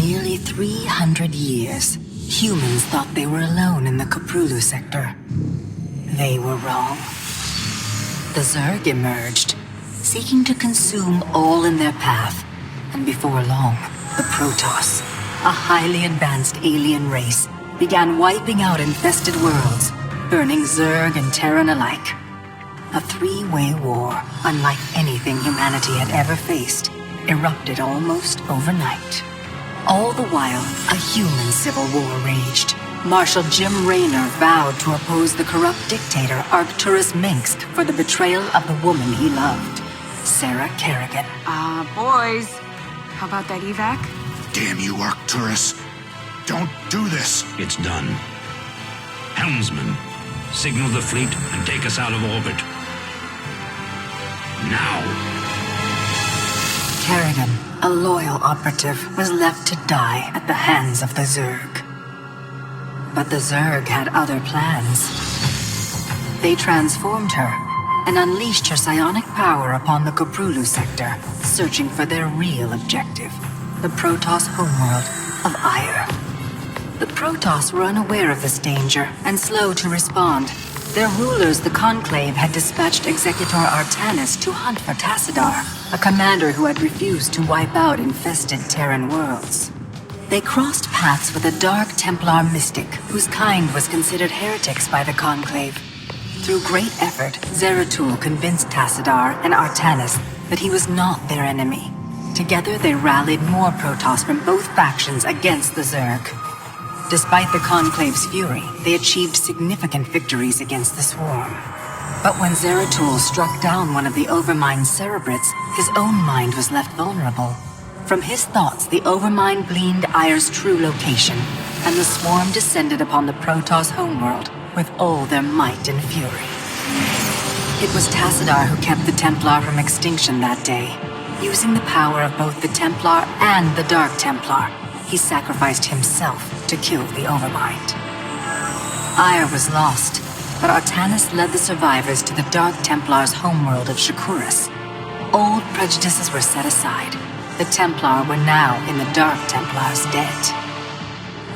nearly 300 years, humans thought they were alone in the Koprulu sector. They were wrong. The Zerg emerged, seeking to consume all in their path, and before long, the Protoss, a highly advanced alien race, began wiping out infested worlds, burning Zerg and Terran alike. A three-way war, unlike anything humanity had ever faced, erupted almost overnight. All the while, a human civil war raged. Marshal Jim Raynor vowed to oppose the corrupt dictator Arcturus Minsk for the betrayal of the woman he loved, Sarah Kerrigan. Boys, how about that evac? Damn you, Arcturus. Don't do this. It's done. Helmsman, signal the fleet and take us out of orbit. Now! Kerrigan, a loyal operative, was left to die at the hands of the Zerg. But the Zerg had other plans. They transformed her and unleashed her psionic power upon the Koprulu sector, searching for their real objective, the Protoss homeworld of Ire. The Protoss were unaware of this danger and slow to respond. Their rulers, the Conclave, had dispatched Executor Artanis to hunt for Tassadar, a commander who had refused to wipe out infested Terran worlds. They crossed paths with a Dark Templar mystic, whose kind was considered heretics by the Conclave. Through great effort, Zeratul convinced Tassadar and Artanis that he was not their enemy. Together they rallied more Protoss from both factions against the Zerg. Despite the Conclave's fury, they achieved significant victories against the Swarm. But when Zeratul struck down one of the Overmind Cerebrates, his own mind was left vulnerable. From his thoughts, the Overmind gleaned Ire's true location, and the Swarm descended upon the Protoss homeworld with all their might and fury. It was Tassadar who kept the Templar from extinction that day. Using the power of both the Templar and the Dark Templar, he sacrificed himself to kill the Overmind. Ire was lost, but Artanis led the survivors to the Dark Templar's homeworld of Shakuras. Old prejudices were set aside. The Templar were now in the Dark Templar's debt.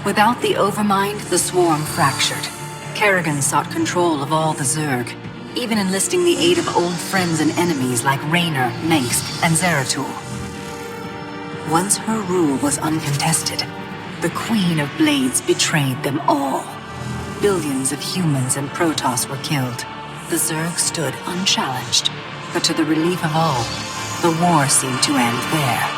Without the Overmind, the Swarm fractured. Kerrigan sought control of all the Zerg, even enlisting the aid of old friends and enemies like Raynor, Mengsk, and Zeratul. Once her rule was uncontested, the Queen of Blades betrayed them all. Billions of humans and Protoss were killed. The Zerg stood unchallenged, but to the relief of all, the war seemed to end there.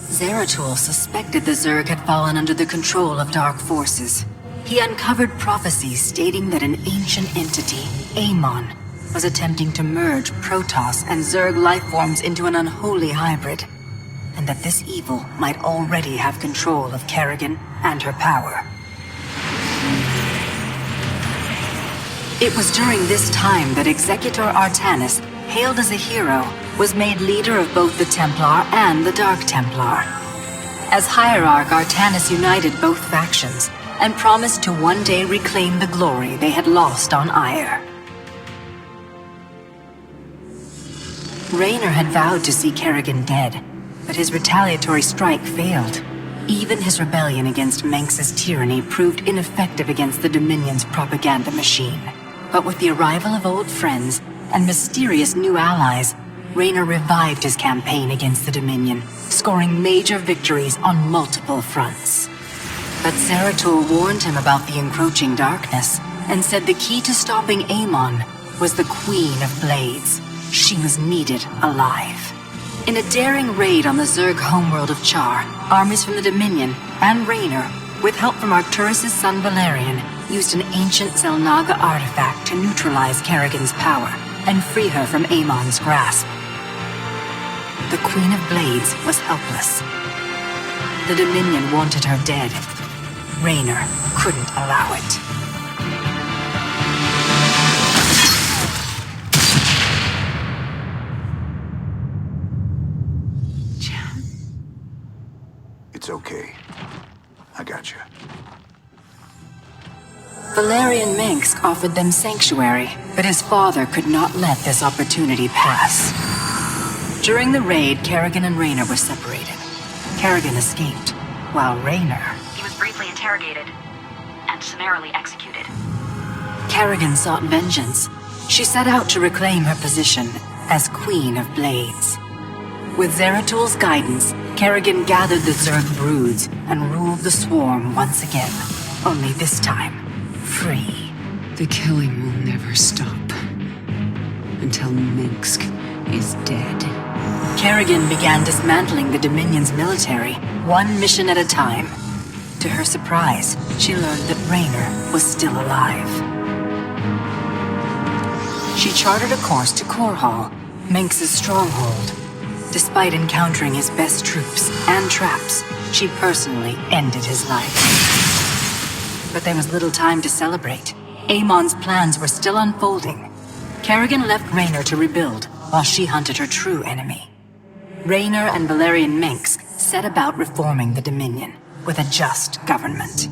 Zeratul suspected the Zerg had fallen under the control of dark forces. He uncovered prophecies stating that an ancient entity, Amon, was attempting to merge Protoss and Zerg lifeforms into an unholy hybrid, and that this evil might already have control of Kerrigan and her power. It was during this time that Executor Artanis, hailed as a hero, was made leader of both the Templar and the Dark Templar. As Hierarch, Artanis united both factions and promised to one day reclaim the glory they had lost on Ire. Raynor had vowed to see Kerrigan dead, but his retaliatory strike failed. Even his rebellion against Mengsk's tyranny proved ineffective against the Dominion's propaganda machine. But with the arrival of old friends and mysterious new allies, Raynor revived his campaign against the Dominion, scoring major victories on multiple fronts. But Zeratul warned him about the encroaching darkness, and said the key to stopping Amon was the Queen of Blades. She was needed alive. In a daring raid on the Zerg homeworld of Char, armies from the Dominion and Raynor, with help from Arcturus' son Valerian, used an ancient Zelnaga artifact to neutralize Kerrigan's power and free her from Amon's grasp. The Queen of Blades was helpless. The Dominion wanted her dead. Raynor couldn't allow it. It's okay. I got you. Valerian Mengsk offered them sanctuary, but his father could not let this opportunity pass. During the raid, Kerrigan and Raynor were separated. Kerrigan escaped, while Raynor... He was briefly interrogated and summarily executed. Kerrigan sought vengeance. She set out to reclaim her position as Queen of Blades. With Zeratul's guidance, Kerrigan gathered the Zerg broods and ruled the swarm once again. Only this time, free. The killing will never stop. Until Minsk is dead. Kerrigan began dismantling the Dominion's military, one mission at a time. To her surprise, she learned that Raynor was still alive. She charted a course to Korhal, Minsk's stronghold. Despite encountering his best troops and traps, she personally ended his life. But there was little time to celebrate. Amon's plans were still unfolding. Kerrigan left Raynor to rebuild, while she hunted her true enemy. Raynor and Valerian Minsk set about reforming the Dominion with a just government.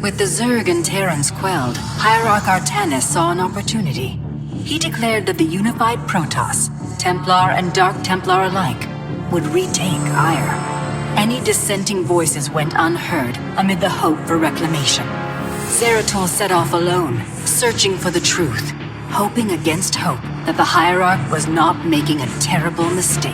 With the Zerg and Terrans quelled, Hierarch Artanis saw an opportunity. He declared that the unified Protoss, Templar and Dark Templar alike, would retake Ire. Any dissenting voices went unheard amid the hope for reclamation. Zeratul set off alone, searching for the truth, hoping against hope that the Hierarch was not making a terrible mistake.